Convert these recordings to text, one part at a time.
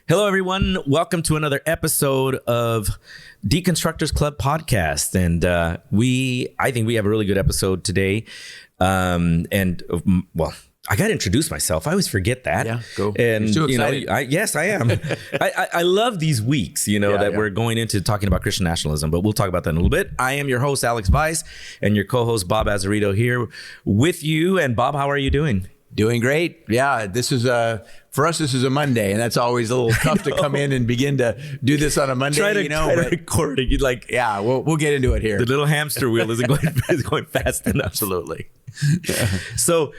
Hello, everyone. Welcome to another episode of Deconstructors Club podcast. And I think we have a really good episode today. Well, I got to introduce myself. I always forget that. Yeah, go. And You're too excited. yes, I am. I love these weeks, we're going into talking about Christian nationalism, but we'll talk about that in a little bit. I am your host, Alex Weiss, and your co-host, Bob Azarito, here with you. And Bob, how are you doing? Doing great. Yeah, this is for us, this is a Monday, and that's always a little tough to come in and begin to do this on a Monday. Try to record it. Yeah, we'll get into it here. The little hamster wheel isn't going fast enough. Absolutely. So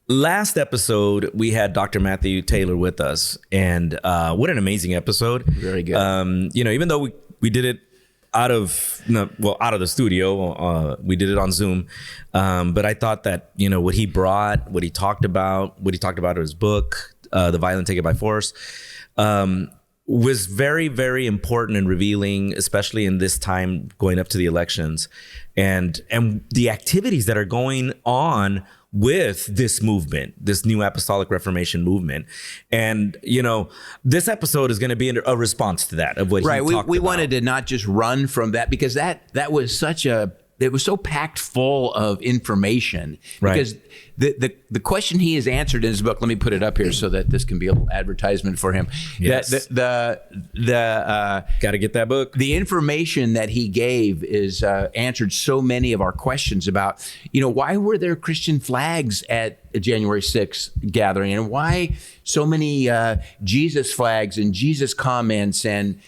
last episode, we had Dr. Matthew Taylor with us, and what an amazing episode. Very good. Even though we did it out of the studio, we did it on Zoom. But I thought that, what he brought, what he talked about in his book, The Violent Take It by Force, was very, very important and revealing, especially in this time going up to the elections and the activities that are going on with this movement, this new Apostolic Reformation movement. And, this episode is going to be a response to that, of what he talked about. We wanted to not just run from that, because that was it was so packed full of information. Right. Because the question he has answered in his book, let me put it up here so that this can be a little advertisement for him. Yes. Got to get that book. The information that he gave is answered so many of our questions about, why were there Christian flags at a January 6th gathering, and why so many Jesus flags and Jesus comments and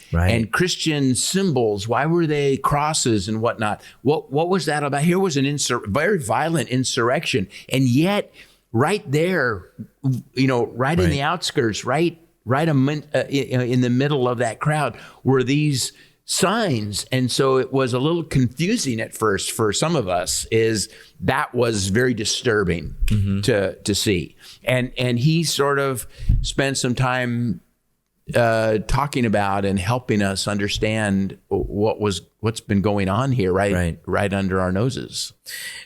Christian symbols? Why were they crosses and whatnot? What was that about? Here was an very violent insurrection, and yet right there, right in the outskirts, right in the middle of that crowd were these signs. And so it was a little confusing at first for some of us. That was very disturbing to see. And he sort of spent some time talking about and helping us understand what's been going on here right under our noses.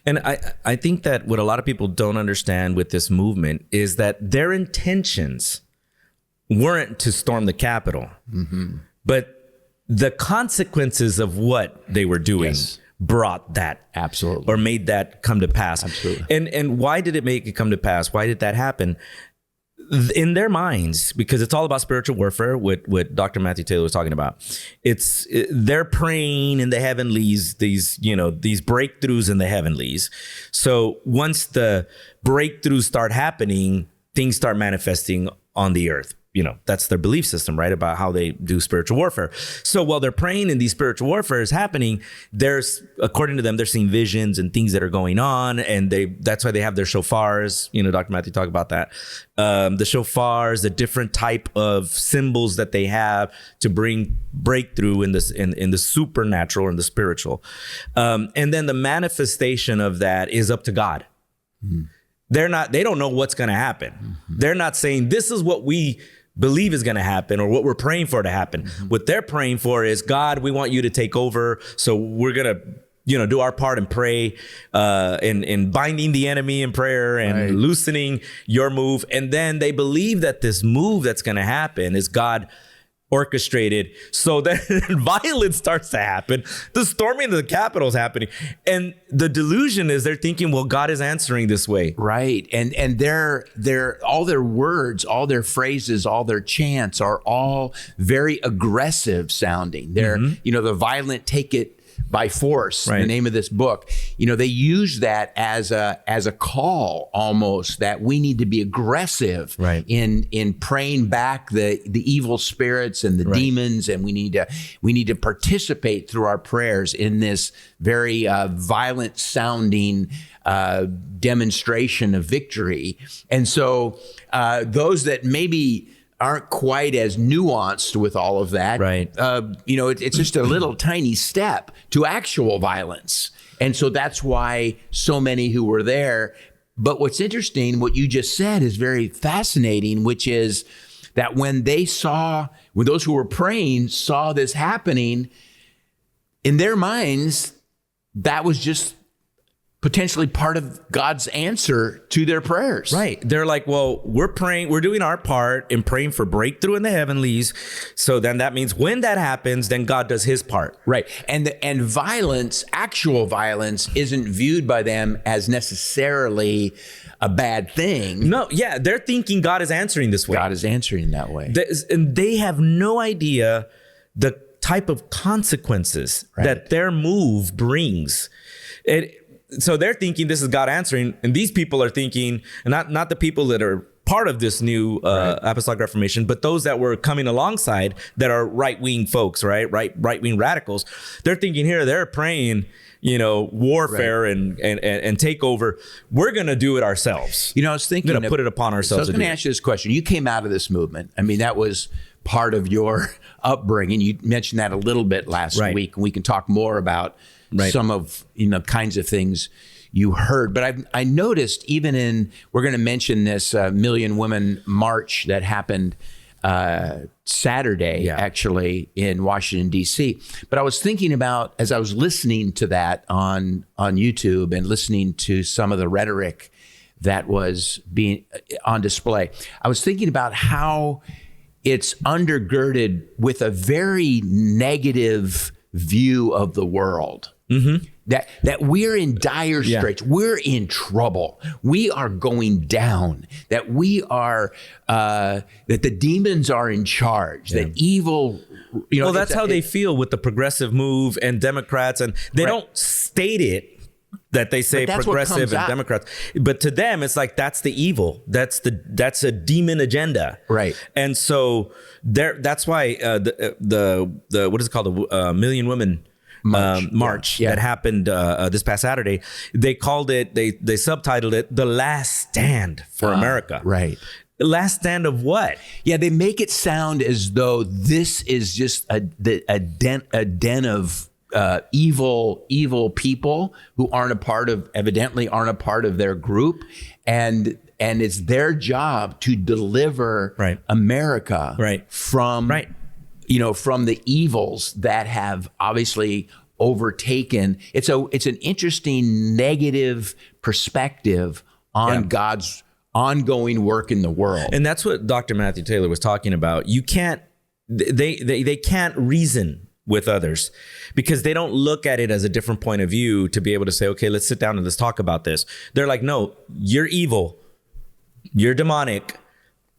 And I think that what a lot of people don't understand with this movement is that their intentions weren't to storm the Capitol, but the consequences of what they were doing brought that. Absolutely. Or made that come to pass. Absolutely. And why did it make it come to pass? Why did that happen? In their minds, because it's all about spiritual warfare, what Dr. Matthew Taylor was talking about. They're praying in the heavenlies, these breakthroughs in the heavenlies. So once the breakthroughs start happening, things start manifesting on the earth. That's their belief system, right? About how they do spiritual warfare. So while they're praying and these spiritual warfare is happening, according to them, they're seeing visions and things that are going on. And that's why they have their shofars. Dr. Matthew talked about that. The shofars, the different type of symbols that they have to bring breakthrough in the supernatural and the spiritual. And then the manifestation of that is up to God. They don't know what's going to happen. They're not saying this is what we believe is going to happen or what we're praying for to happen. What they're praying for is, God, we want you to take over. So we're going to, do our part and pray in binding the enemy in prayer and loosening your move. And then they believe that this move that's going to happen is God orchestrated. So then violence starts to happen. The storming of the Capitol is happening. And the delusion is they're thinking, well, God is answering this way. Right. And they're all their words, all their phrases, all their chants are all very aggressive sounding. They're, the violent take it by force, the name of this book. They use that as a call almost, that we need to be aggressive in praying back the evil spirits and the demons, and we need to participate through our prayers in this very violent sounding demonstration of victory. And so those that maybe aren't quite as nuanced with all of that. It's just a little tiny step to actual violence. And so that's why so many who were there. But what's interesting, what you just said is very fascinating, which is that when those who were praying saw this happening, in their minds, that was just potentially part of God's answer to their prayers. Right. They're like, well, we're praying, we're doing our part in praying for breakthrough in the heavenlies. So then that means when that happens, then God does his part. Right. And violence, actual violence, isn't viewed by them as necessarily a bad thing. No, yeah, they're thinking God is answering this way. God is answering that way. And they have no idea the type of consequences that their move brings. So they're thinking this is God answering, and these people are thinking, not the people that are part of this new Apostolic Reformation, but those that were coming alongside that are right-wing folks, right-wing radicals. They're thinking here, they're praying, warfare and takeover. We're going to do it ourselves. I was thinking, we're going to put it upon ourselves. So I was going to ask you this question. You came out of this movement. I mean, that was part of your upbringing. You mentioned that a little bit last week, and we can talk more about some of kinds of things you heard. But I noticed even we're going to mention this Million Women March that happened Saturday, actually, in Washington, D.C. But I was thinking about, as I was listening to that on YouTube and listening to some of the rhetoric that was being on display, I was thinking about how it's undergirded with a very negative view of the world. Mm-hmm. That we're in dire straits. We're in trouble. We are going down. That we are, that the demons are in charge. That evil, well, that's how they feel with the progressive move and Democrats. And they don't state it that they say progressive and Democrats. But to them, it's like, that's the evil. That's a demon agenda. Right. And so that's why the what is it called? The Million Women March that happened this past Saturday. They called it, they subtitled it, "The Last Stand for America." Right. Last stand of what? Yeah, they make it sound as though this is just a den of evil people who evidently aren't a part of their group, and it's their job to deliver America from from the evils that have obviously overtaken. It's an interesting negative perspective on God's ongoing work in the world. And that's what Dr. Matthew Taylor was talking about. You can't, they can't reason with others because they don't look at it as a different point of view to be able to say, okay, let's sit down and let's talk about this. They're like, no, you're evil. You're demonic.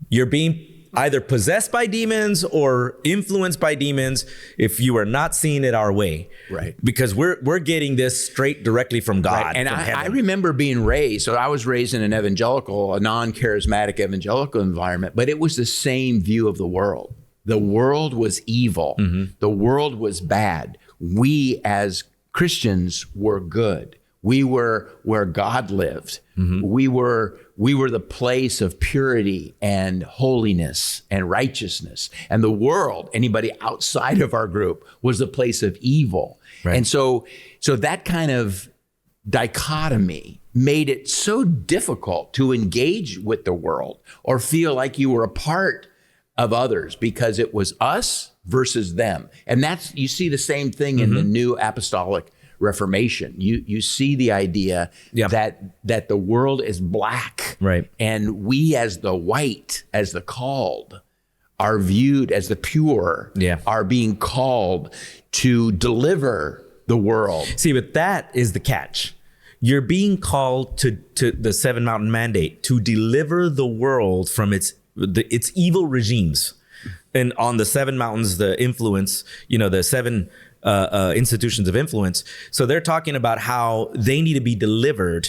You're being either possessed by demons or influenced by demons if you are not seeing it our way. Right. Because we're getting this straight directly from God. Right. And from I remember being raised. So I was raised in a non-charismatic evangelical environment, but it was the same view of the world. The world was evil. Mm-hmm. The world was bad. We as Christians were good. We were where God lived. Mm-hmm. We were the place of purity and holiness and righteousness. And the world, anybody outside of our group, was the place of evil. Right. And so that kind of dichotomy made it so difficult to engage with the world or feel like you were a part of others because it was us versus them. And you see the same thing in the new Apostolic Reformation. You see the idea that the world is black, right, and we as the white, as the called, are viewed as the pure, are being called to deliver the world. See, but that is the catch. You're being called to the Seven Mountain Mandate to deliver the world from its evil regimes. And on the seven mountains, the influence, the seven institutions of influence. So they're talking about how they need to be delivered,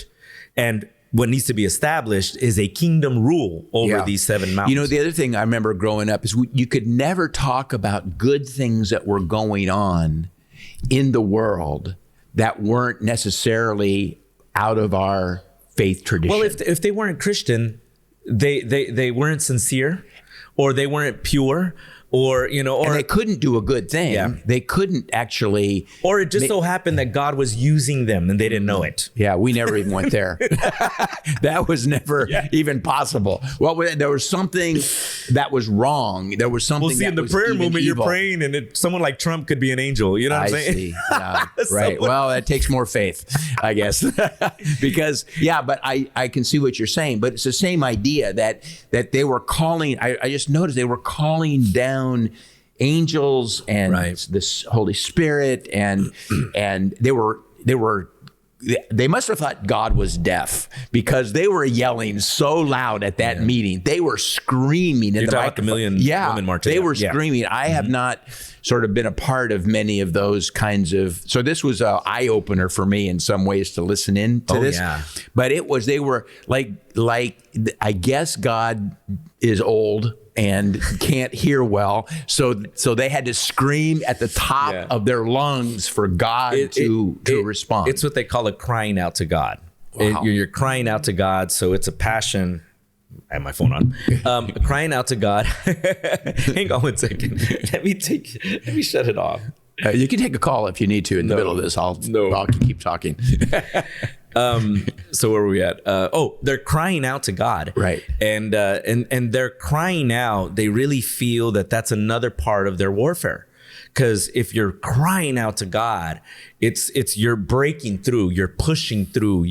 and what needs to be established is a kingdom rule over these seven mountains. The other thing I remember growing up is you could never talk about good things that were going on in the world that weren't necessarily out of our faith tradition. Well, if they weren't Christian, they weren't sincere, or they weren't pure, or and they couldn't do a good thing. Yeah. They couldn't actually. Or it just so happened that God was using them and they didn't know it. Yeah, we never even went there. That was never even possible. Well, there was something that was wrong. There was something. Well, see, in the prayer movement, you're praying, and someone like Trump could be an angel. You know what I'm saying? See. Yeah, right. Well, that takes more faith, I guess, because but I can see what you're saying. But it's the same idea that they were calling. I just noticed they were calling down angels and this Holy Spirit, and they must have thought God was deaf, because they were yelling so loud at that meeting. They were screaming. You're talking about the Million Women March. They were screaming. I have not sort of been a part of many of those kinds of. So this was an eye opener for me in some ways to listen in to this. Yeah. But they were like I guess God is old and can't hear well, so they had to scream at the top of their lungs for God to respond. It's what they call a crying out to God. Wow. You're crying out to God, so it's a passion. I have my phone on. Crying out to God. Hang on one second. Let me shut it off. You can take a call if you need to in the middle of this. I'll keep talking. So where were we at? They're crying out to God, right? And they're crying out. They really feel that that's another part of their warfare, because if you're crying out to God, it's you're breaking through, you're pushing through.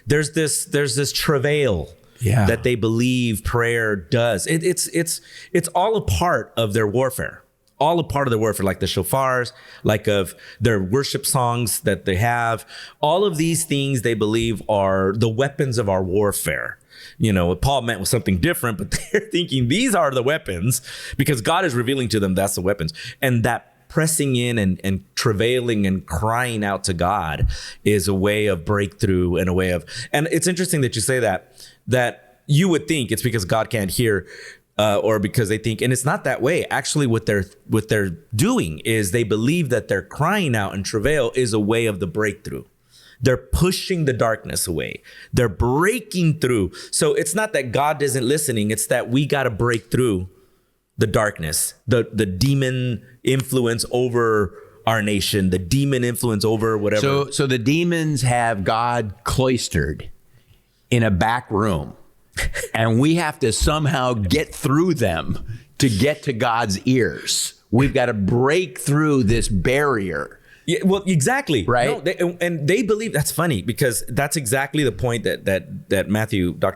There's this travail that they believe prayer does. It's all a part of their warfare. All a part of their warfare, like the shofars, like of their worship songs that they have. All of these things they believe are the weapons of our warfare. What Paul meant was something different, but they're thinking these are the weapons, because God is revealing to them that's the weapons. And that pressing in and travailing and crying out to God is a way of breakthrough and a way of, and it's interesting that you say that you would think it's because God can't hear, or because they think, and it's not that way. Actually, what they're doing is they believe that their crying out and travail is a way of the breakthrough. They're pushing the darkness away. They're breaking through. So it's not that God isn't listening. It's that we got to break through the darkness, the demon influence over our nation, the demon influence over whatever. So the demons have God cloistered in a back room. And we have to somehow get through them to get to God's ears. We've got to break through this barrier. Yeah, well, exactly. Right. No, they believe, that's funny, because that's exactly the point that Dr.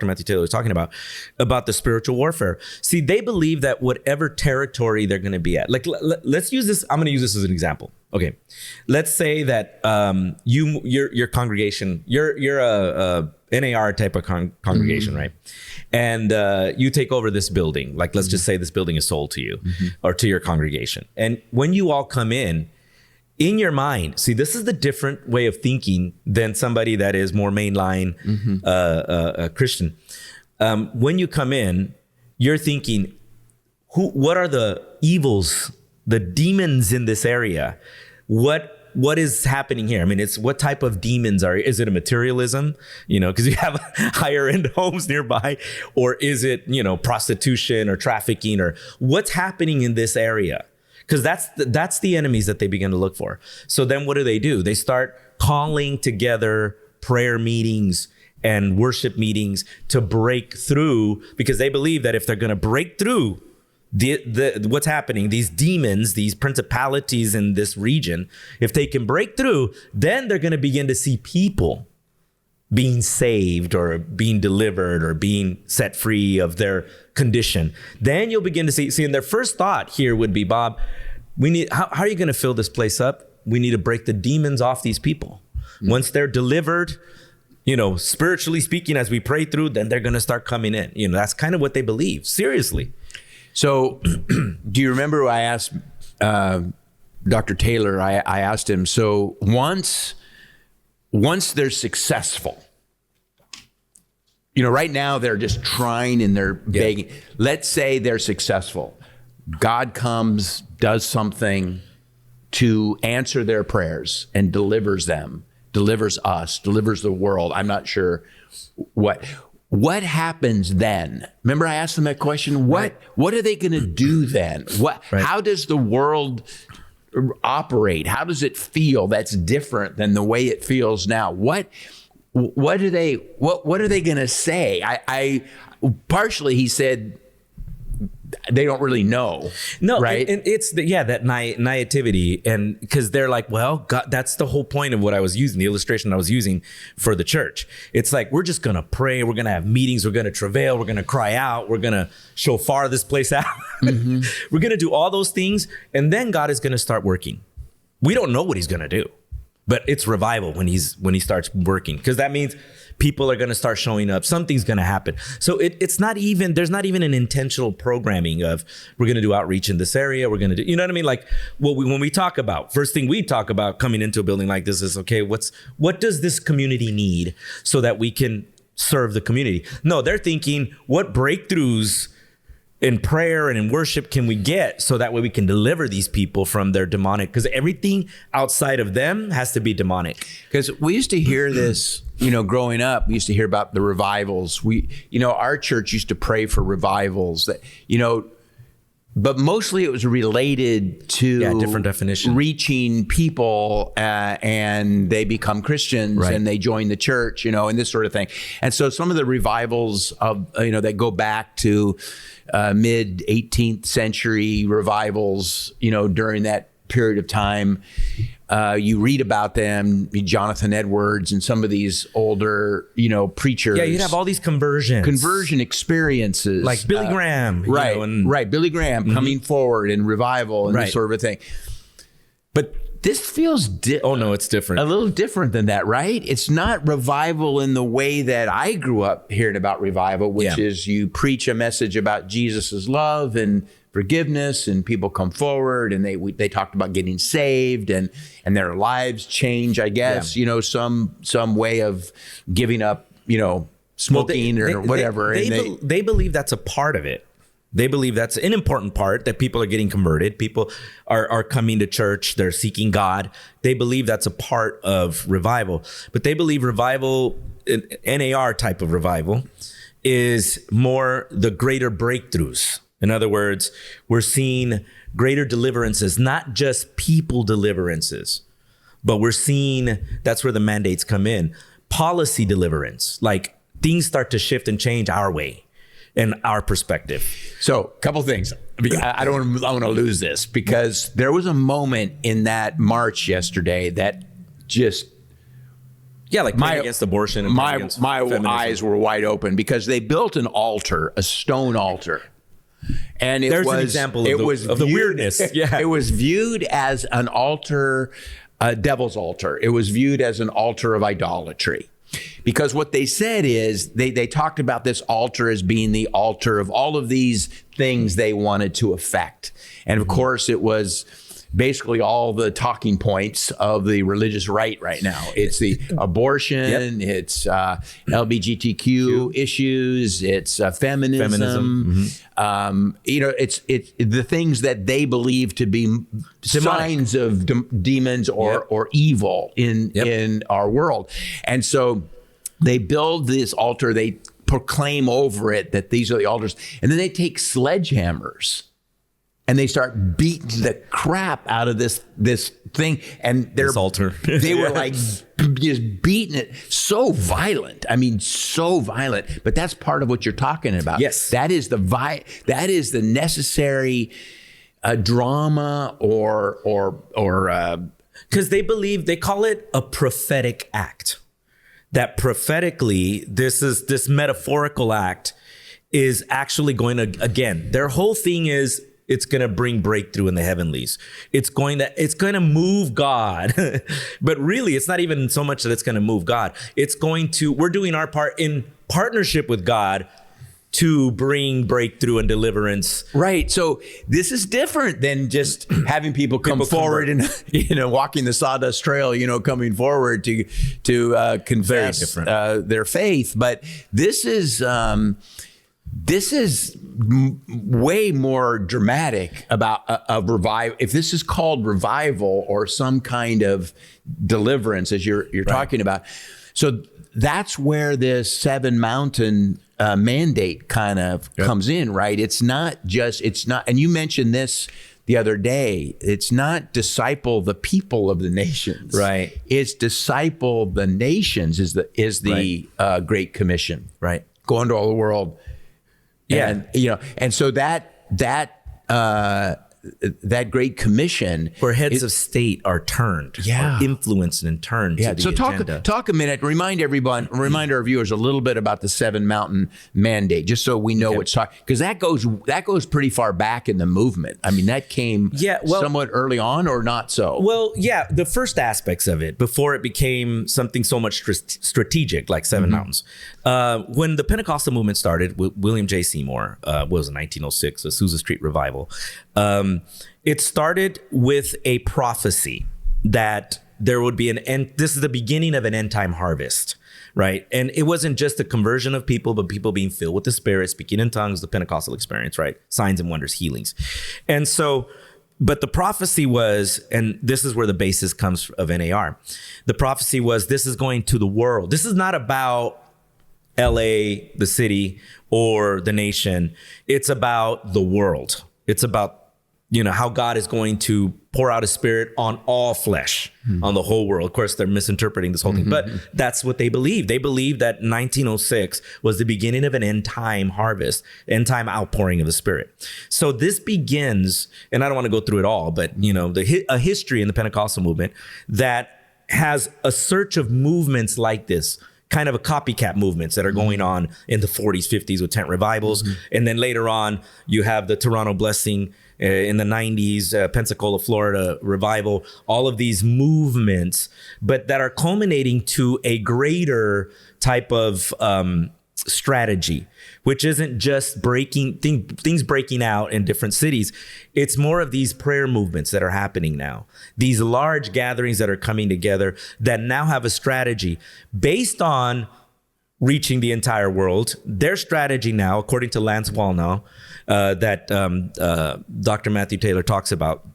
Matthew Taylor was talking about the spiritual warfare. See, they believe that whatever territory they're going to be at, like, let's use this. I'm going to use this as an example. Okay. Let's say that your congregation, you're a NAR type of congregation, right? And you take over this building. Like, let's just say this building is sold to you or to your congregation. And when you all come in your mind, see, this is the different way of thinking than somebody that is more mainline Christian. When you come in, you're thinking, what are the evils, the demons in this area? What is happening here? I mean, it's what type of demons is it a materialism, because you have higher end homes nearby, or is it, prostitution or trafficking, or what's happening in this area? Because that's the enemies that they begin to look for. So then what do? They start calling together prayer meetings and worship meetings to break through, because they believe that if they're going to break through what's happening, these demons, these principalities in this region, if they can break through, then they're going to begin to see people being saved or being delivered or being set free of their condition. Then you'll begin to see, and their first thought here would be, Bob, how are you going to fill this place up? We need to break the demons off these people. Once they're delivered, spiritually speaking, as we pray through, then they're going to start coming in. That's kind of what they believe. Seriously. So do you remember I asked Dr. Taylor, I asked him, so once they're successful, right now they're just trying and they're begging. Let's say they're successful. God comes, does something to answer their prayers and delivers them, delivers us, delivers the world. I'm not sure what. what happens then? Remember, I asked them that question. What are they going to do then? How does the world operate? How does it feel that's different than the way it feels now? What are they going to say? I partially, he said, they don't really know. No, right? And it's that naivety, and because they're like, well, God, that's the whole point of what I was using, the illustration I was using for the church. It's like, we're just gonna pray, we're gonna have meetings, we're gonna travail, we're gonna cry out, we're gonna shofar this place out. Mm-hmm. We're gonna do all those things, and then God is gonna start working. We don't know what he's gonna do, but it's revival when he starts working, because that means people are going to start showing up. Something's going to happen. So there's not even an intentional programming of, we're going to do outreach in this area. We're going to do, you know what I mean? Like when we talk about, first thing we talk about coming into a building like this is, okay, what does this community need so that we can serve the community? No, they're thinking, what breakthroughs in prayer and in worship can we get so that way we can deliver these people from their demonic, because everything outside of them has to be demonic. Because we used to hear this, growing up, we used to hear about the revivals. Our church used to pray for revivals that, but mostly it was related to different definition, reaching people and they become Christians, right, and they join the church, and this sort of thing. And so some of the revivals of, that go back to mid 18th century revivals, during that period of time, you read about them, Jonathan Edwards and some of these older, preachers. Yeah, you'd have all these conversion experiences, like Billy Graham, right, Billy Graham, mm-hmm, coming forward in revival and this sort of a thing. But this feels it's different. A little different than that, right? It's not revival in the way that I grew up hearing about revival, which is you preach a message about Jesus's love and forgiveness, and people come forward and they talked about getting saved and their lives change, I guess, some way of giving up, smoking or whatever. They believe that's a part of it. They believe that's an important part, that people are getting converted. People are coming to church. They're seeking God. They believe that's a part of revival. But they believe revival, NAR type of revival, is more the greater breakthroughs. In other words, we're seeing greater deliverances, not just people deliverances, but we're seeing, that's where the mandates come in. Policy deliverance, like things start to shift and change our way and our perspective. So a couple things. I don't want to lose this, because there was a moment in that march yesterday that just, like against abortion. And my feminism. eyes were wide open, because they built an altar, a stone altar. And there's an example of the weirdness. Yeah. It was viewed as an altar, a devil's altar. It was viewed as an altar of idolatry. Because what they said is they talked about this altar as being the altar of all of these things they wanted to affect. And of course, it was basically all the talking points of the religious right now. It's the abortion, it's LGBTQ issues, it's feminism. Mm-hmm. It's the things that they believe to be signs of demons or evil in our world. And so they build this altar, they proclaim over it that these are the altars, and then they take sledgehammers and they start beating the crap out of this thing, and this altar. They were like just beating it, so violent. I mean, so violent. But that's part of what you're talking about. Yes, that is the necessary drama, or because they call it a prophetic act. That prophetically, this metaphorical act is actually going to, again, their whole thing is, it's going to bring breakthrough in the heavenlies. It's going to move God. But really, it's not even so much that it's going to move God. We're doing our part in partnership with God to bring breakthrough and deliverance. Right. So this is different than just having people come forward and, walking the sawdust trail, coming forward to confess their faith. But this is way more dramatic about a revival. If this is called revival or some kind of deliverance, as you're talking about, So that's where this 7 mountain mandate kind of comes in, right? It's not, and you mentioned this the other day, it's not disciple the people of the nations. Right. It's disciple the nations is the Great Commission. Right. Go into all the world. Yeah. And, and so that Great Commission, where heads of state are turned, or influenced and turned to the agenda. Talk a minute. Remind our viewers a little bit about the 7 mountain mandate, just so we know what's talking, because that goes pretty far back in the movement. I mean, that came somewhat early on, or not so. Well, yeah, the first aspects of it before it became something so much strategic, like 7 mountains. When the Pentecostal movement started, with William J. Seymour, was in 1906, the Azusa Street Revival. It started with a prophecy that there would be an end. This is the beginning of an end time harvest, right? And it wasn't just a conversion of people, but people being filled with the Spirit, speaking in tongues, the Pentecostal experience, right? Signs and wonders, healings. And so, but the prophecy was, and this is where the basis comes of NAR. The prophecy was, this is going to the world. This is not about LA, the city, or the nation. It's about the world. It's about, how God is going to pour out his Spirit on all flesh, on the whole world. Of course, they're misinterpreting this whole thing, but that's what they believe. They believe that 1906 was the beginning of an end time harvest, end time outpouring of the Spirit. So this begins, and I don't want to go through it all, but a history in the Pentecostal movement that has a search of movements like this, kind of a copycat movements that are going on in the 40s, 50s with tent revivals. And then later on, you have the Toronto Blessing in the 90s, Pensacola, Florida revival, all of these movements, but that are culminating to a greater type of strategy, which isn't just things breaking out in different cities. It's more of these prayer movements that are happening now, these large gatherings that are coming together that now have a strategy based on reaching the entire world. Their strategy now, according to Lance Wallnau, that Dr. Matthew Taylor talks about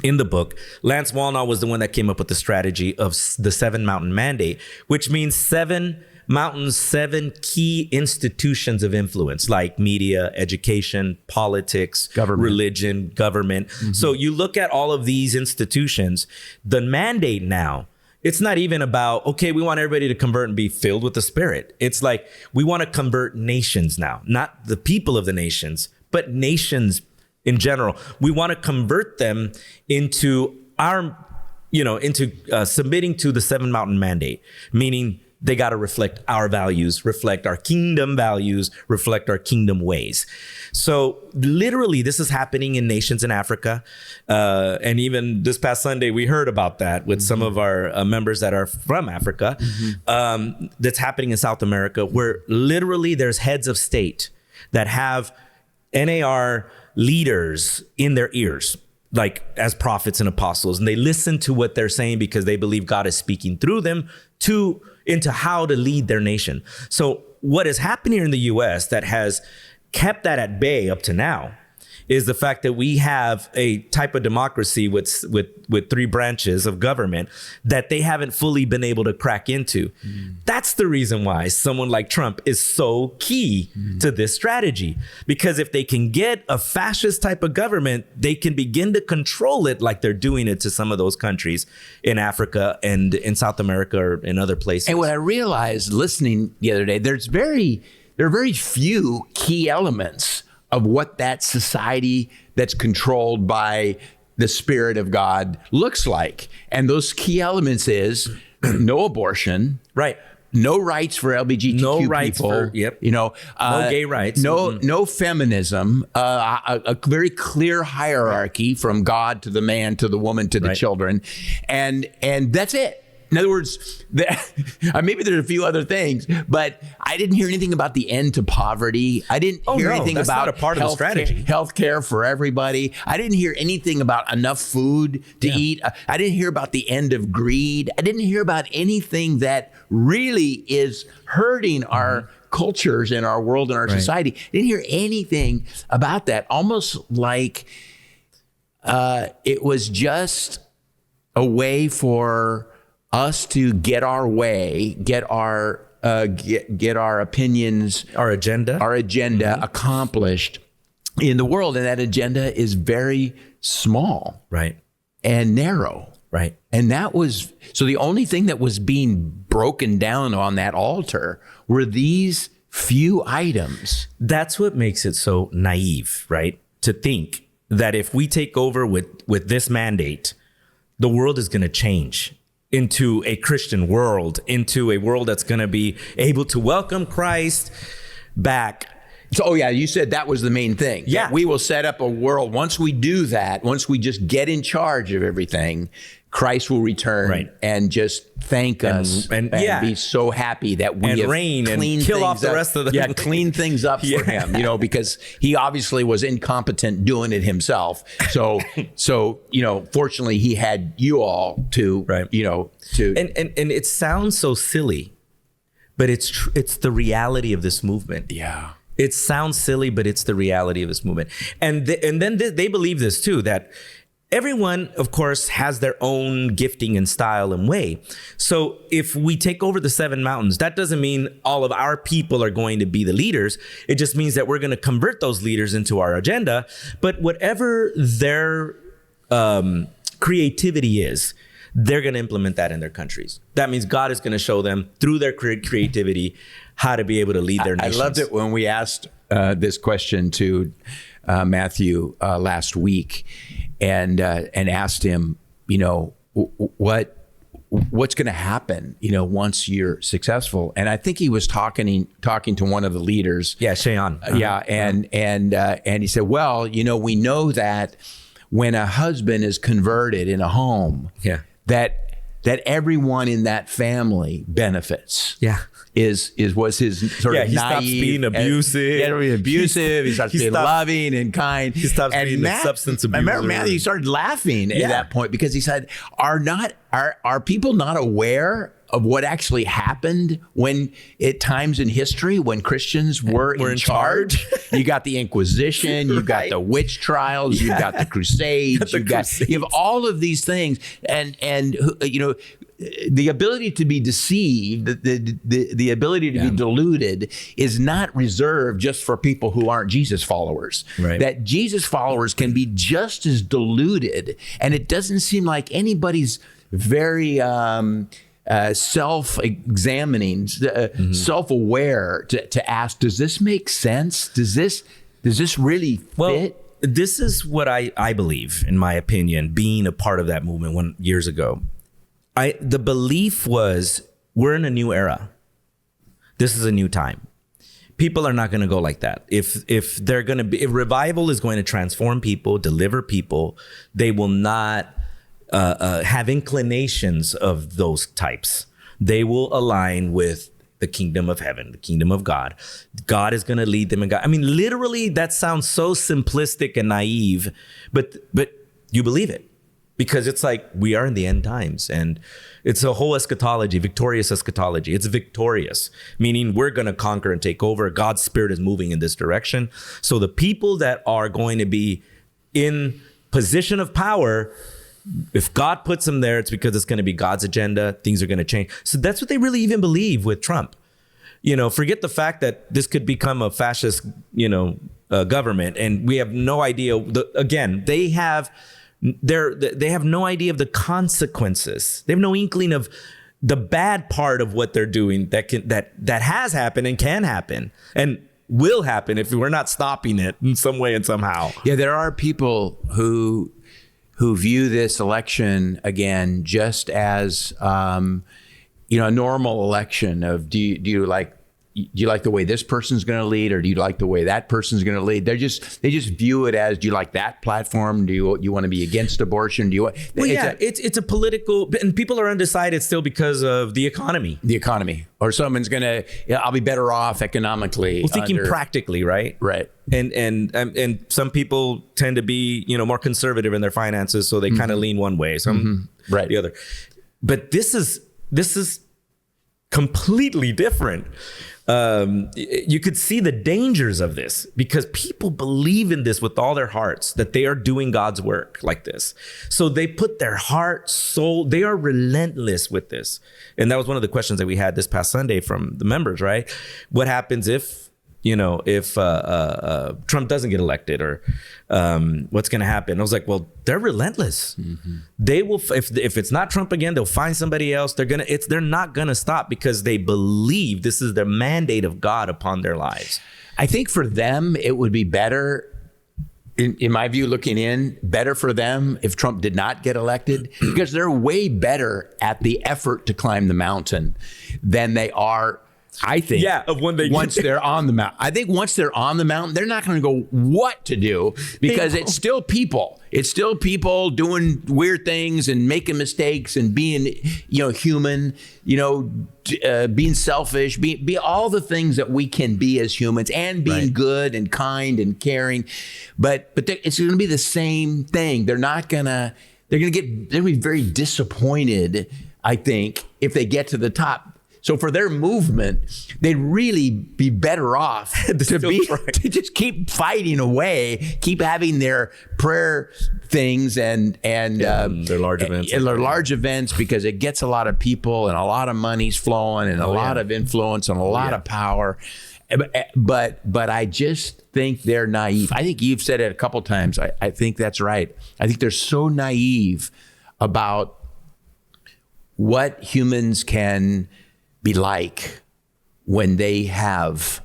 in the book, Lance Wallnau was the one that came up with the strategy of the 7 mountain mandate, which means 7 mountains, 7 key institutions of influence, like media, education, politics, religion, government. So you look at all of these institutions, the mandate now, it's not even about, okay, we want everybody to convert and be filled with the Spirit. It's like, we want to convert nations now, not the people of the nations, but nations in general. We want to convert them into submitting to the 7 mountain mandate, meaning they got to reflect our values, reflect our kingdom values, reflect our kingdom ways. So literally, this is happening in nations in Africa. And even this past Sunday, we heard about that with some of our members that are from Africa. That's happening in South America, where literally there's heads of state that have NAR leaders in their ears, like as prophets and apostles. And they listen to what they're saying because they believe God is speaking through them into how to lead their nation. So what is happening here in the U.S. that has kept that at bay up to now is the fact that we have a type of democracy with 3 branches of government that they haven't fully been able to crack into. That's the reason why someone like Trump is so key to this strategy, because if they can get a fascist type of government, they can begin to control it like they're doing it to some of those countries in Africa and in South America or in other places. And what I realized listening the other day, there are very few key elements of what that society that's controlled by the Spirit of God looks like. And those key elements is no abortion, right? No rights for LGBTQ no rights people, no gay rights, no feminism, a very clear hierarchy from God to the man to the woman to the children, and that's it. In other words, maybe there's a few other things, but I didn't hear anything about the end to poverty. I didn't hear anything about not a part of the strategy. Healthcare for everybody. I didn't hear anything about enough food to eat. I didn't hear about the end of greed. I didn't hear about anything that really is hurting our cultures and our world and our society. I didn't hear anything about that. Almost like it was just a way for us to get our way, get our opinions, Our agenda. accomplished in the world. And that agenda is very small Right. and narrow. Right. And that was, so the only thing that was being broken down on that altar were these few items. That's what makes it so naive, right? To think that if we take over with this mandate, the world is going to change into a Christian world, into a world that's going to be able to welcome Christ back. So, you said that was the main thing. Yeah. We will set up a world. Once we do that, once we just get in charge of everything, Christ will return and just thank us and be so happy that we have reign and kill off the rest of the clean things up for him, because he obviously was incompetent doing it himself. So fortunately he had you all to and it sounds so silly, but it's the reality of this movement. Yeah. It sounds silly, but it's the reality of this movement. And then they believe this too, that everyone, of course, has their own gifting and style and way. So if we take over the 7 mountains, that doesn't mean all of our people are going to be the leaders. It just means that we're going to convert those leaders into our agenda. But whatever their creativity is, they're going to implement that in their countries. That means God is going to show them through their creativity how to be able to lead their nations. I loved it when we asked this question to Matthew last week. And asked him, what's going to happen, once you're successful. And I think he was talking to one of the leaders. Yeah, Shayon. And he said, well, we know that when a husband is converted in a home, that everyone in that family benefits. Yeah. Was his sort of he naive. Stops being abusive. He starts being loving and kind. He stops being a substance abuser. I remember Matthew started laughing at that point because he said, are people not aware of what actually happened when at times in history when Christians were in charge? You got the Inquisition, you got the witch trials, you got the Crusades, you have all of these things, and the ability to be deceived, the ability to be deluded is not reserved just for people who aren't Jesus followers. Right. That Jesus followers can be just as deluded, and it doesn't seem like anybody's very self-examining, self-aware to ask, does this make sense? Does this really fit? Well, this is what I believe, in my opinion, being a part of that movement years ago. The belief was we're in a new era. This is a new time. People are not going to go like that. If revival is going to transform people, deliver people, they will not have inclinations of those types. They will align with the kingdom of heaven, the kingdom of God. God is going to lead them. I mean, literally, that sounds so simplistic and naive, but you believe it. Because it's like we are in the end times, and it's a whole eschatology, victorious eschatology. It's victorious, meaning we're going to conquer and take over. God's spirit is moving in this direction. So the people that are going to be in position of power, if God puts them there, it's because it's going to be God's agenda. Things are going to change. So that's what they really even believe with Trump. Forget the fact that this could become a fascist, government, and we have no idea. They have no idea of the consequences. They have no inkling of the bad part of what they're doing that has happened and can happen and will happen if we're not stopping it in some way and somehow. Yeah, there are people who view this election again just as a normal election of do you like the way this person's going to lead, or do you like the way that person's going to lead? They just view it as, do you like that platform? Do you want to be against abortion? It's a political, and people are undecided still because of the economy. Or someone's going to, I'll be better off economically. Well, thinking practically, right? Right. And some people tend to be, more conservative in their finances, so they kind of lean one way, some the other. But this is completely different. You could see the dangers of this because people believe in this with all their hearts, that they are doing God's work like this. So they put their heart, soul, they are relentless with this. And that was one of the questions that we had this past Sunday from the members, right? What happens if Trump doesn't get elected, or what's going to happen? I was like, well, they're relentless. Mm-hmm. They will, if it's not Trump again, they'll find somebody else. They're not going to stop because they believe this is the mandate of God upon their lives. I think for them, it would be better, in my view, looking in, better for them if Trump did not get elected, because they're way better at the effort to climb the mountain than they are, I think, once they're on the mountain. I think once they're on the mountain, they're not going to go what to do, because it's still people. It's still people doing weird things and making mistakes and being, human, being selfish, be all the things that we can be as humans, and being good and kind and caring. But it's going to be the same thing. They're going to be very disappointed, I think, if they get to the top. So for their movement, they'd really be better off to just keep fighting away, keep having their prayer things and their large events. And their large events, because it gets a lot of people and a lot of money's flowing and a lot of influence and a lot of power. But I just think they're naive. I think you've said it a couple times. I think that's right. I think they're so naive about what humans can be like when they have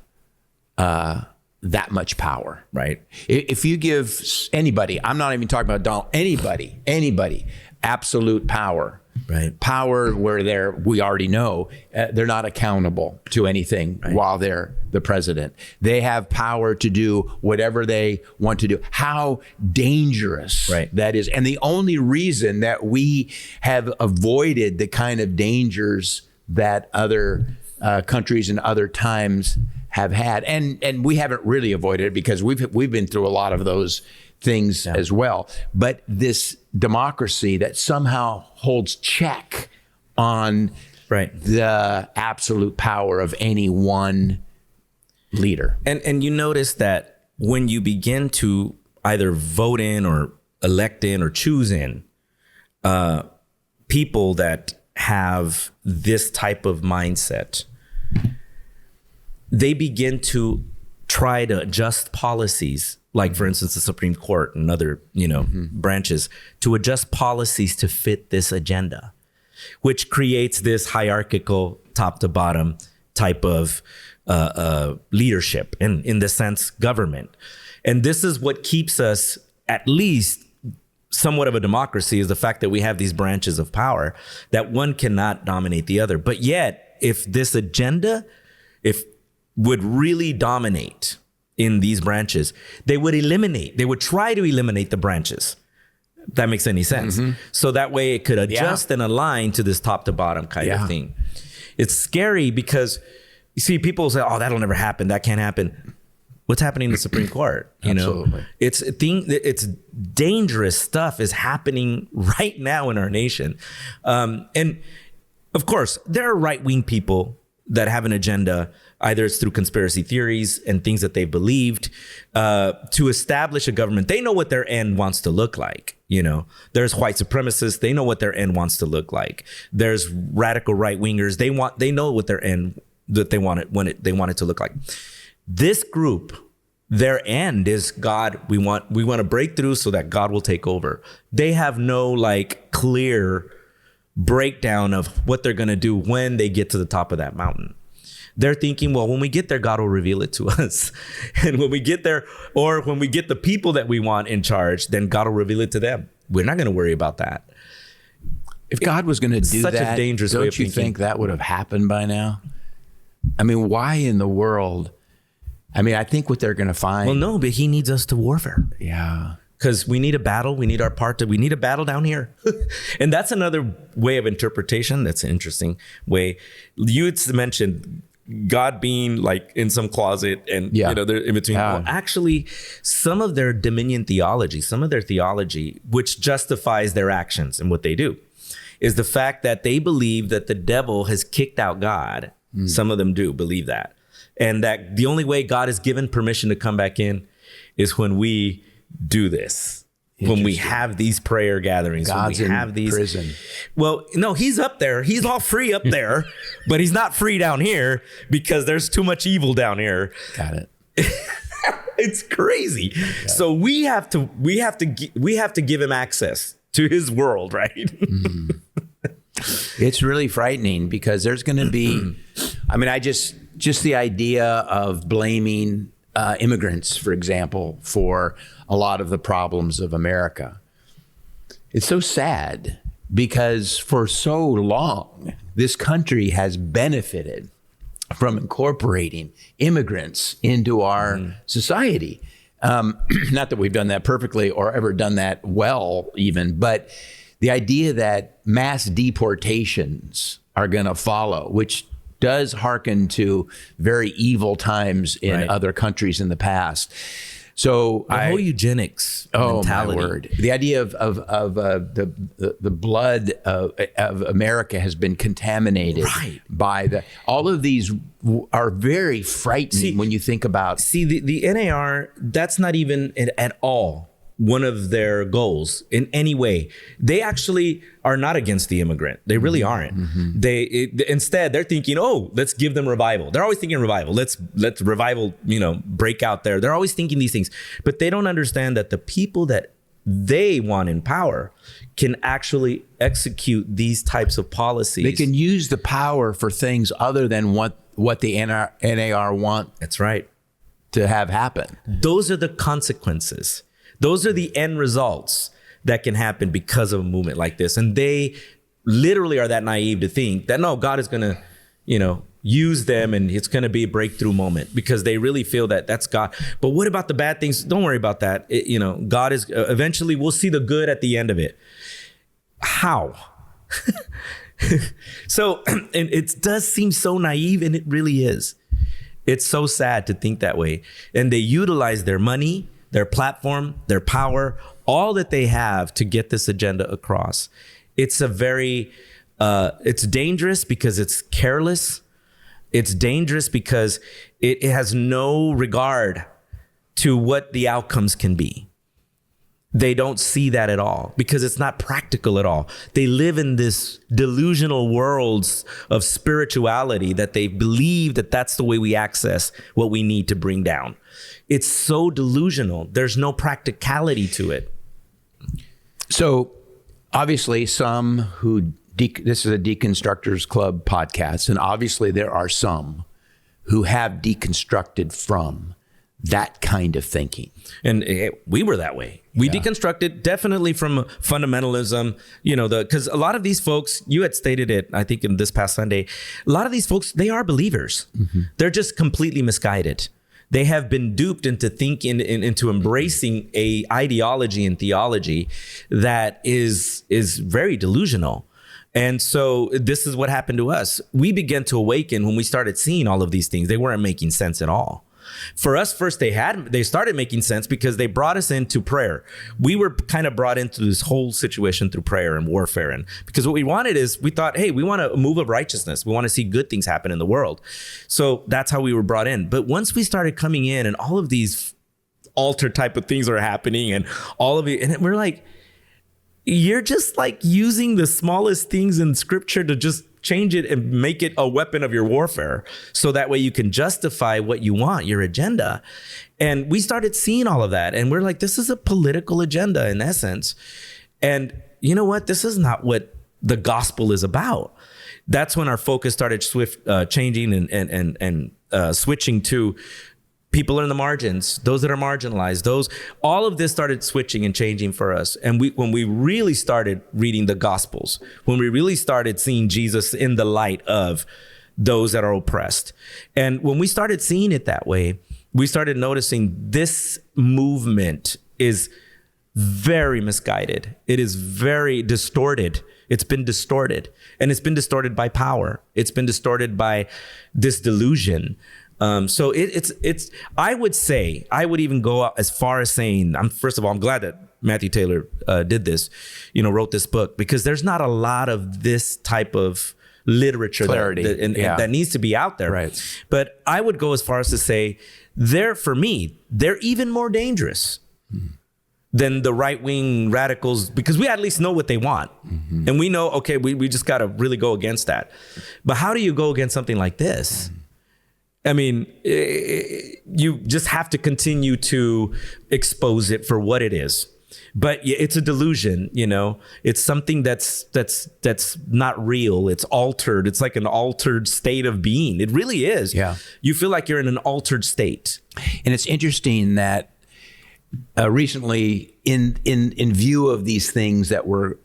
that much power. Right. If you give anybody, I'm not even talking about Donald, anybody, absolute power. Right. Power where we already know they're not accountable to anything while they're the president. They have power to do whatever they want to do. How dangerous that is. And the only reason that we have avoided the kind of dangers that other countries and other times have had, and we haven't really avoided it because we've been through a lot of those things as well. But this democracy that somehow holds check on the absolute power of any one leader. And you notice that when you begin to either vote in or elect in or choose in people that have this type of mindset, they begin to try to adjust policies, like for instance, the Supreme Court and other, branches, to adjust policies to fit this agenda, which creates this hierarchical top to bottom type of leadership, and in the sense, government. And this is what keeps us at least somewhat of a democracy, is the fact that we have these branches of power, that one cannot dominate the other. But yet, if this agenda, would really dominate in these branches, they would try to eliminate the branches. If that makes any sense. Mm-hmm. So that way it could adjust and align to this top to bottom kind of thing. It's scary because you see people say, oh, that'll never happen. That can't happen. What's happening in the Supreme Court? Absolutely. It's dangerous stuff is happening right now in our nation. And of course, there are right-wing people that have an agenda, either it's through conspiracy theories and things that they believed, to establish a government. They know what their end wants to look like. There's white supremacists. They know what their end wants to look like. There's radical right-wingers. They know what their end that they want it to look like. This group, their end is God. We want a breakthrough so that God will take over. They have no clear breakdown of what they're going to do when they get to the top of that mountain. They're thinking, well, when we get there, God will reveal it to us. And when we get there, or when we get the people that we want in charge, then God will reveal it to them. We're not going to worry about that. If God was going to do such that, a dangerous don't way of you thinking. think that would have happened by now? I mean, why in the world? I mean, I think what they're going to find. Well, no, but he needs us to warfare. Yeah. Because we need a battle. We need our part. We need a battle down here. And that's another way of interpretation. That's an interesting way. You had mentioned God being in some closet and, they're in between. Well, actually, some of their dominion theology, some of their theology, which justifies their actions and what they do, is the fact that they believe that the devil has kicked out God. Some of them do believe that. And that the only way God is given permission to come back in is when we do this. When we have these prayer gatherings. God's when we have in prison. Well, no, he's up there. He's all free up there, but he's not free down here because there's too much evil down here. Got it. It's crazy. So we have to give him access to his world, right? It's really frightening because there's going to be, I mean, just the idea of blaming immigrants, for example, for a lot of the problems of America. It's so sad because for so long, this country has benefited from incorporating immigrants into our society. Not that we've done that perfectly or ever done that well even, but the idea that mass deportations are going to follow, which does hearken to very evil times in other countries in the past. So the whole eugenics mentality. My word. The idea of the blood of America has been contaminated by all of these are very frightening when you think about. The NAR, that's not even at all one of their goals in any way. They actually are not against the immigrant. They really aren't. Instead, they're thinking, oh, let's give them revival. They're always thinking revival. Let's revival, break out there. They're always thinking these things, but they don't understand that the people that they want in power can actually execute these types of policies. They can use the power for things other than what the NAR want. That's right. To have happen. Those are the consequences. Those are the end results that can happen because of a movement like this. And they literally are that naive to think that, no, God is going to, use them and it's going to be a breakthrough moment because they really feel that that's God. But what about the bad things? Don't worry about that. God is eventually we'll see the good at the end of it. How? So, and it does seem so naive, and it really is. It's so sad to think that way. And they utilize their money, their platform, their power, all that they have to get this agenda across. It's it's dangerous because it's careless. It's dangerous because it has no regard to what the outcomes can be. They don't see that at all because it's not practical at all. They live in this delusional worlds of spirituality that they believe that that's the way we access what we need to bring down. It's so delusional. There's no practicality to it. So obviously some who, this is a Deconstructors Club podcast, and obviously there are some who have deconstructed from that kind of thinking. And we were that way. We deconstructed definitely from fundamentalism, because a lot of these folks, you had stated it, I think in this past Sunday, a lot of these folks, they are believers. They're just completely misguided. They have been duped into thinking, into embracing a ideology and theology that is very delusional. And so this is what happened to us. We began to awaken when we started seeing all of these things. They weren't making sense at all. For us, first, they started making sense because they brought us into prayer. We were kind of brought into this whole situation through prayer and warfare. And because what we wanted is, we thought, hey, we want a move of righteousness. We want to see good things happen in the world. So that's how we were brought in. But once we started coming in and all of these altar type of things are happening and all of it, and we're like, you're just like using the smallest things in scripture to just change it and make it a weapon of your warfare. So that way you can justify what you want, your agenda. And we started seeing all of that. And we're like, this is a political agenda in essence. And you know what? This is not what the gospel is about. That's when our focus started changing and switching to people in the margins, those that are marginalized, all of this started switching and changing for us. And when we really started reading the Gospels, when we really started seeing Jesus in the light of those that are oppressed. And when we started seeing it that way, we started noticing this movement is very misguided. It is very distorted. It's been distorted, and it's been distorted by power. It's been distorted by this delusion So it's. I would even go out as far as saying, first of all, I'm glad that Matthew Taylor did this, wrote this book, because there's not a lot of this type of literature that needs to be out there. Right. But I would go as far as to say, for me, they're even more dangerous than the right-wing radicals, because we at least know what they want. Mm-hmm. And we know, okay, we just got to really go against that. But how do you go against something like this? I mean, you just have to continue to expose it for what it is. But it's a delusion, It's something that's not real. It's altered. It's like an altered state of being. It really is. Yeah. You feel like you're in an altered state. And it's interesting that recently, in view of these things that were,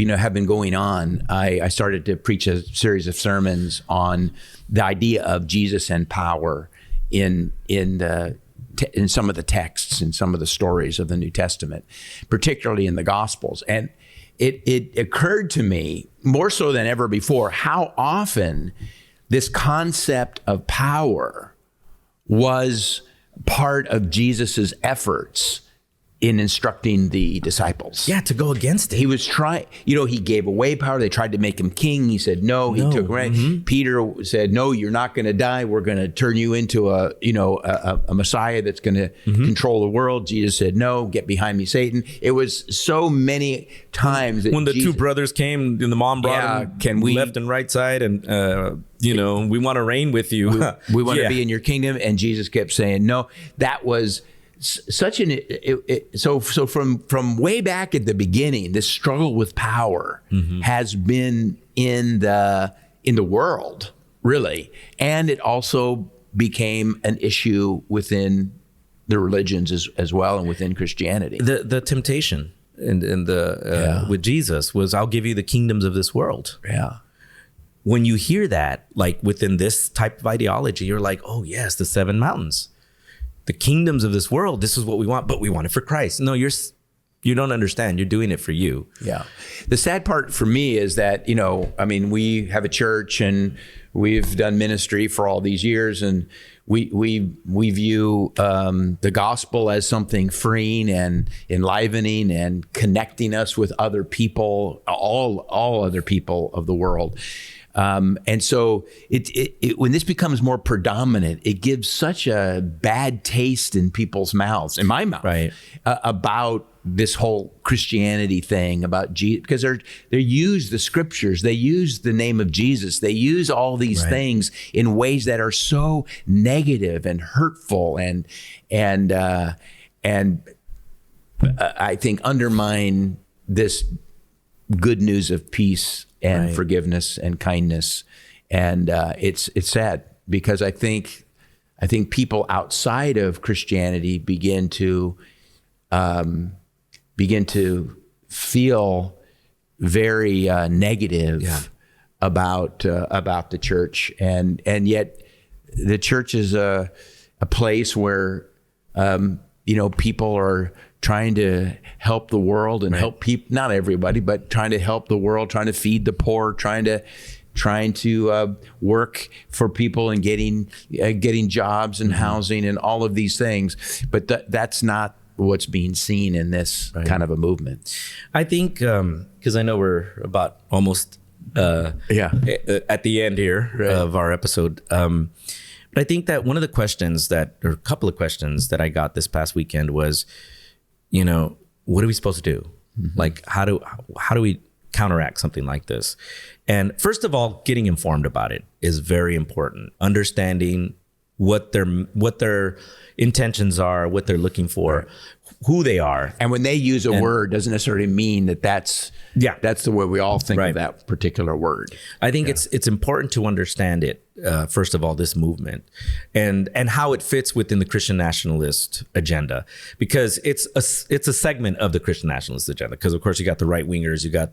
have been going on, I started to preach a series of sermons on the idea of Jesus and power in some of the texts, in some of the stories of the New Testament, particularly in the Gospels. And it occurred to me, more so than ever before, how often this concept of power was part of Jesus's efforts in instructing the disciples. Yeah, to go against it. He was trying, he gave away power. They tried to make him king. He said no. He took away. Mm-hmm. Peter said, no, you're not going to die. We're going to turn you into a Messiah that's going to control the world. Jesus said, no, get behind me, Satan. It was so many times that when the two brothers came and the mom brought them left and right side, and we want to reign with you. We want to be in your kingdom. And Jesus kept saying, no. That was such so from way back at the beginning, this struggle with power has been in the world, really, and it also became an issue within the religions as well, and within Christianity. The temptation with Jesus was, I'll give you the kingdoms of this world. Yeah. When you hear that, like within this type of ideology, you're like, oh yes, the seven mountains. The kingdoms of this world, this is what we want, but we want it for Christ. No, you don't understand. You're doing it for you. Yeah. The sad part for me is that, we have a church and we've done ministry for all these years, and we view the gospel as something freeing and enlivening and connecting us with other people, all other people of the world. And so when this becomes more predominant, it gives such a bad taste in people's mouths, in my mouth, right, about this whole Christianity thing, about Jesus, because they use the scriptures, they use the name of Jesus, they use all these things in ways that are so negative and hurtful and I think undermine this good news of peace and forgiveness and kindness. And it's sad, because I think people outside of Christianity begin to feel very negative about the church, and yet the church is a place where people are trying to help the world and help people, not everybody, but trying to help the world, trying to feed the poor, trying to work for people and getting jobs and housing and all of these things. But that's not what's being seen in this kind of a movement. I think, because I know we're about almost at the end here of our episode. But I think that one of the questions or a couple of questions that I got this past weekend was, what are we supposed to do? Mm-hmm. Like, how do we counteract something like this? And first of all, getting informed about it is very important. Understanding what their intentions are, what they're looking for, who they are. And when they use a word, doesn't necessarily mean that's the way we all think of that particular word. I think it's important to understand it. First of all, this movement and how it fits within the Christian nationalist agenda, because it's a segment of the Christian nationalist agenda. Because of course you got the right wingers, you got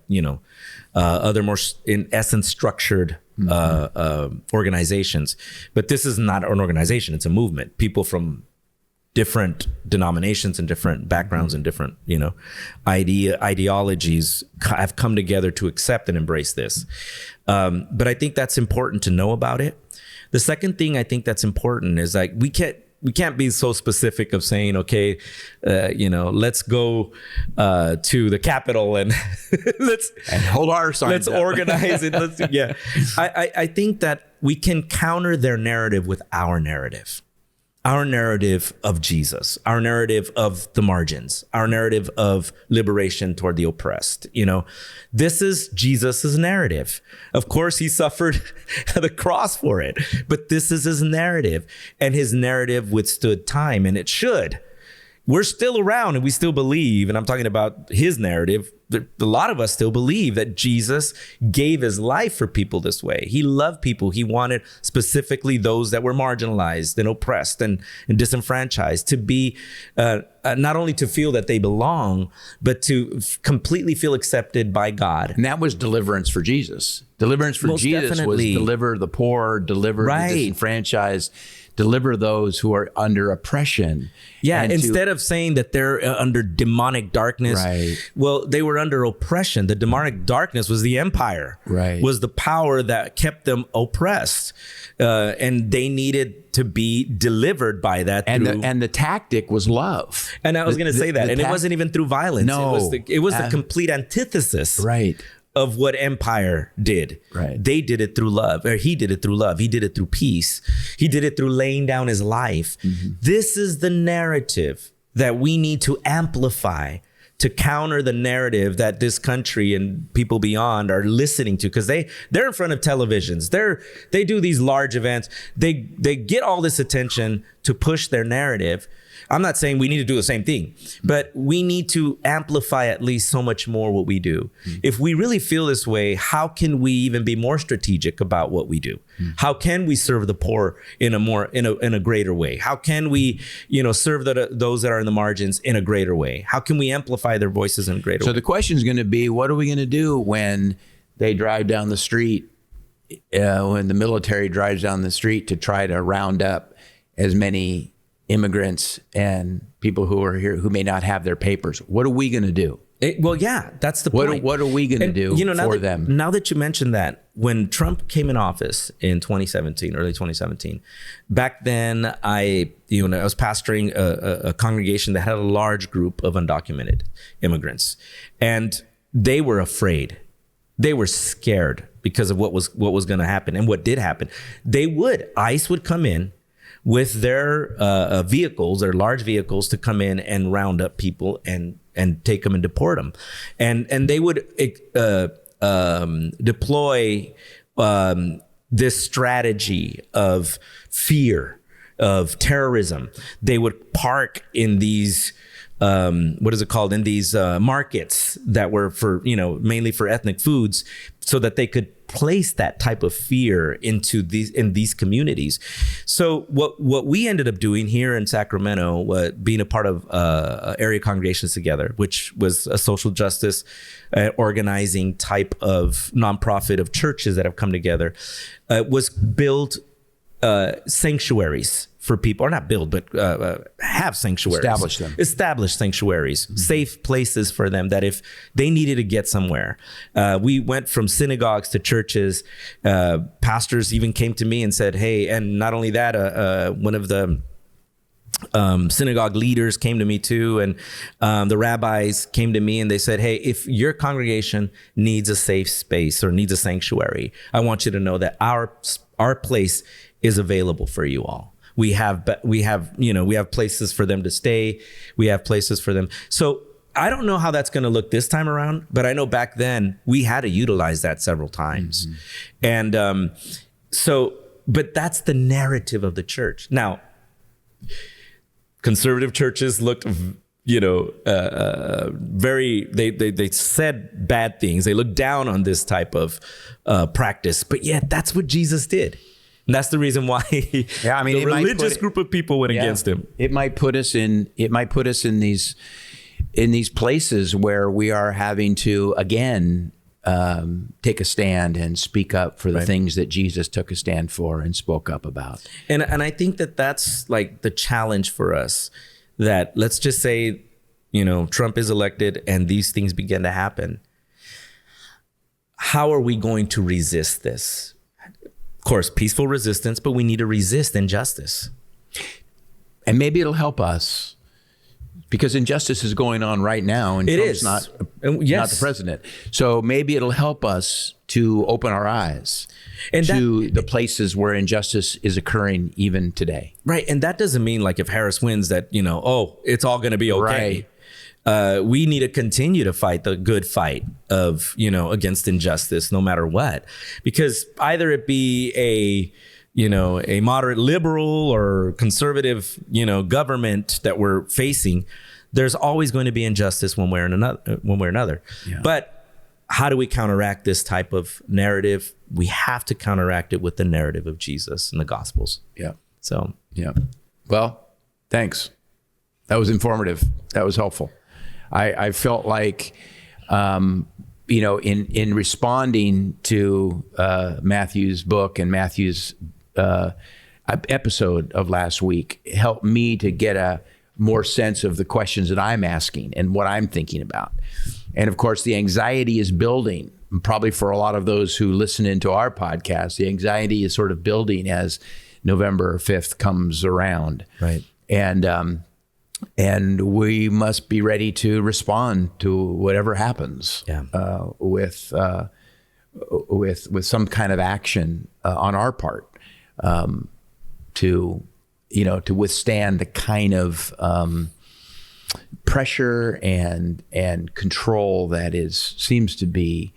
other more in essence structured organizations, but this is not an organization; it's a movement. People from different denominations and different backgrounds and different ideologies have come together to accept and embrace this. But I think that's important to know about it. The second thing I think that's important is like we can't be so specific of saying, okay, let's go to the Capitol and and hold our signs. Let's organize it. I think that we can counter their narrative with our narrative of Jesus, our narrative of the margins, our narrative of liberation toward the oppressed. This is Jesus's narrative. Of course, he suffered the cross for it, but this is his narrative, and his narrative withstood time, and it should. We're still around and we still believe, and I'm talking about his narrative. A lot of us still believe that Jesus gave his life for people this way. He loved people. He wanted specifically those that were marginalized and oppressed and disenfranchised to be, not only to feel that they belong, but to completely feel accepted by God. And that was deliverance for Jesus. Deliverance for Jesus definitely was deliver the poor, deliver the disenfranchised, deliver those who are under oppression. Yeah, instead of saying that they're under demonic darkness, well, they were under oppression. The demonic darkness was the empire, was the power that kept them oppressed. And they needed to be delivered by that. And the tactic was love. And I was going to say that. And it wasn't even through violence. No. It was the complete antithesis. Of what empire did. They did it through love, or he did it through love. He did it through peace. He did it through laying down his life. This is the narrative that we need to amplify to counter the narrative that this country and people beyond are listening to, because they're in front of televisions. They do these large events. They get all this attention to push their narrative. I'm not saying we need to do the same thing, but we need to amplify at least so much more what we do. If we really feel this way, how can we even be more strategic about what we do? How can we serve the poor in a greater way? How can we, serve those that are in the margins in a greater way? How can we amplify their voices in a greater way? So the question is going to be, what are we going to do when they drive down the street, when the military drives down the street to try to round up as many immigrants and people who are here who may not have their papers? What are we going to do? That's the point. What are we going to do for them? Now that you mentioned that, when Trump came in office in 2017, early 2017, back then I was pastoring a congregation that had a large group of undocumented immigrants, and they were afraid. They were scared because of what was going to happen and what did happen. ICE would come in with their vehicles, their large vehicles, to come in and round up people and take them and deport them. And they would deploy this strategy of fear, of terrorism. They would park in these in these markets that were for, mainly for ethnic foods, so that they could place that type of fear in these communities. So what we ended up doing here in Sacramento, being a part of area congregations together, which was a social justice organizing type of nonprofit of churches that have come together, was build sanctuaries for people, or not build, but have sanctuaries. Establish sanctuaries, safe places for them that if they needed to get somewhere. We went from synagogues to churches. Pastors even came to me and said, hey, and not only that, one of the synagogue leaders came to me too, and the rabbis came to me and they said, hey, if your congregation needs a safe space or needs a sanctuary, I want you to know that our place is available for you all. We have places for them to stay. We have places for them. So I don't know how that's going to look this time around, but I know back then we had to utilize that several times. And but that's the narrative of the church. Now, conservative churches looked, very, they said bad things. They looked down on this type of practice, but yet that's what Jesus did. And that's the reason why the religious group of people went against him. It might put us in these places where we are having to again take a stand and speak up for the things that Jesus took a stand for and spoke up about. And I think that's like the challenge for us, that let's just say, Trump is elected and these things begin to happen. How are we going to resist this? of course, peaceful resistance, but we need to resist injustice. And maybe it'll help us, because injustice is going on right now, and Trump's not the president. So maybe it'll help us to open our eyes to the places where injustice is occurring even today. Right. And that doesn't mean like if Harris wins that, it's all going to be okay. Right. We need to continue to fight the good fight of, against injustice, no matter what, because either it be a moderate liberal or conservative, government that we're facing, there's always going to be injustice one way or another. Yeah. But how do we counteract this type of narrative? We have to counteract it with the narrative of Jesus and the Gospels. Yeah. So, yeah. Well, thanks. That was informative. That was helpful. I felt like, in responding to Matthew's book and Matthew's episode of last week, helped me to get a more sense of the questions that I'm asking and what I'm thinking about. And of course, the anxiety is building. Probably for a lot of those who listen into our podcast, the anxiety is sort of building as November 5th comes around. Right. And we must be ready to respond to whatever happens. Yeah. With some kind of action on our part, to withstand the kind of pressure and control that seems to be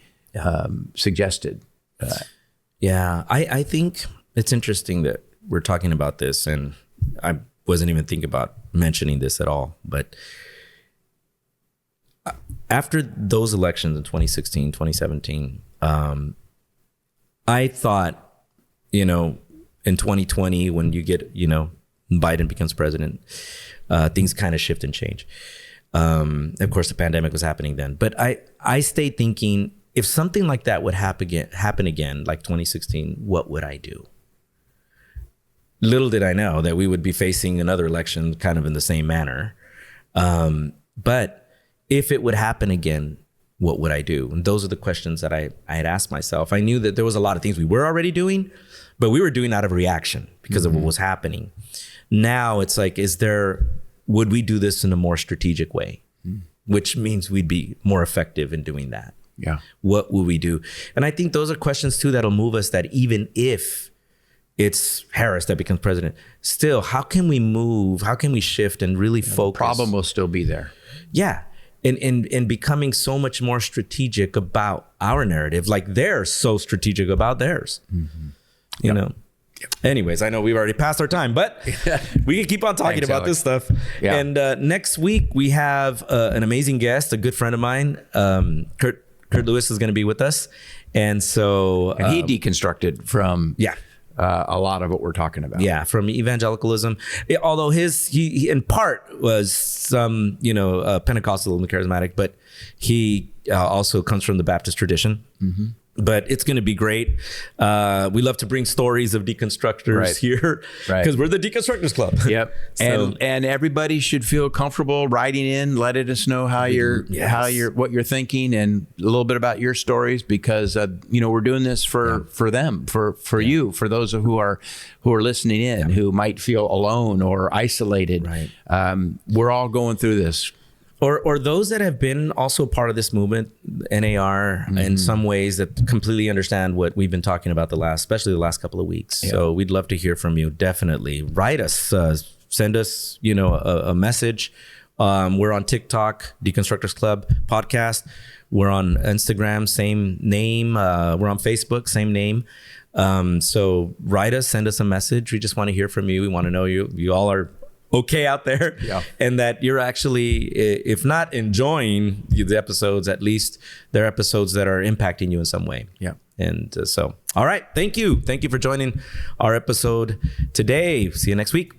suggested. I think it's interesting that we're talking about this, and I wasn't even thinking about mentioning this at all. But after those elections in 2016, 2017, I thought, in 2020, when you get, Biden becomes president, things kind of shift and change. Of course, the pandemic was happening then. But I stayed thinking, if something like that would happen again, like 2016, what would I do? Little did I know that we would be facing another election kind of in the same manner. But if it would happen again, what would I do? And those are the questions that I had asked myself. I knew that there was a lot of things we were already doing, but we were doing out of reaction because of what was happening. Now it's like, would we do this in a more strategic way? Which means we'd be more effective in doing that. Yeah. What will we do? And I think those are questions too that'll move us, that even if it's Harris that becomes president, still, how can we move? How can we shift and really focus? The problem will still be there. Yeah. And becoming so much more strategic about our narrative, like they're so strategic about theirs. You know. Yep. Anyways, I know we've already passed our time, but we can keep on talking about Alex. This stuff. Yeah. And next week we have an amazing guest, a good friend of mine, Kurt Lewis is going to be with us, and so he deconstructed from a lot of what we're talking about. Yeah, from evangelicalism. Although he in part was some Pentecostal and charismatic, but he also comes from the Baptist tradition. But it's going to be great. We love to bring stories of deconstructors here because we're the Deconstructors Club. Yep. And everybody should feel comfortable writing in, letting us know what you're thinking, and a little bit about your stories, because we're doing this for them, for you, for those who are listening in, who might feel alone or isolated. Right. We're all going through this. Or those that have been also part of this movement, NAR, in some ways, that completely understand what we've been talking about especially the last couple of weeks. Yeah. So we'd love to hear from you. Definitely write us, send us, a message. We're on TikTok, Deconstructors Club Podcast. We're on Instagram, same name. We're on Facebook, same name. So write us, send us a message. We just want to hear from you. We want to know you all are okay out there, and that you're actually, if not enjoying the episodes, at least they're episodes that are impacting you in some way. Yeah. And so, all right. Thank you for joining our episode today. See you next week.